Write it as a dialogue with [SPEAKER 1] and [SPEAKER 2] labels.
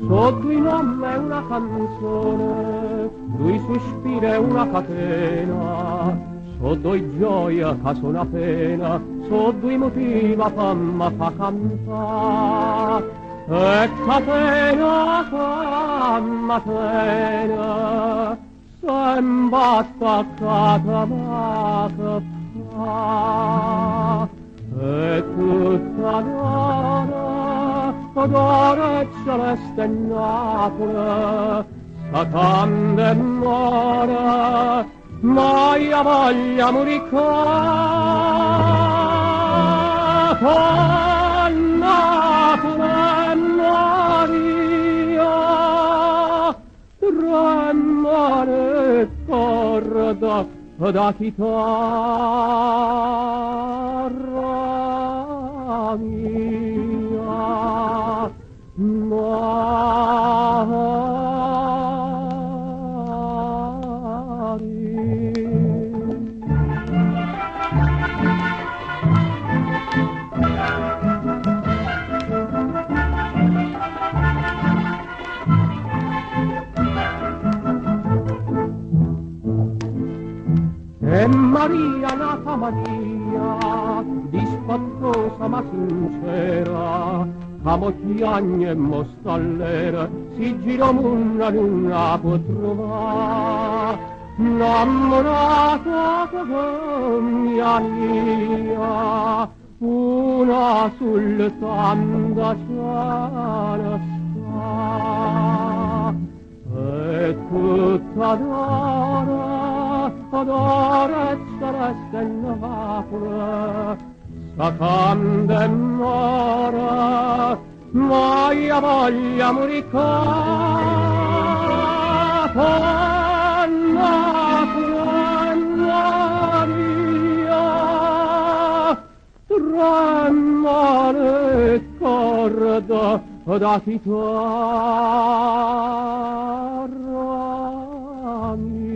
[SPEAKER 1] Sotto i nome è una canzone, lui sospira è una catena, sotto i gioia che sono pena, sotto i motiva famma fa cantare. E catena famma tena, sembra attaccata ma che fa. E tutta l'ora odore celeste Napoli, s'attende mora, mai a voglia muricata, Napoli Maria, tremare corda da chitarra mia. E Maria, nata Maria, dispettosa ma sincera, a molti anni e mostallera, si girò una luna può trovare, innamorata come mia, una sultana ciana sta, e tutta d'ora e celeste Napoli, s'attende mora, mai a voglia muricata, Napoli Maria, tremare corda da chitarra mia.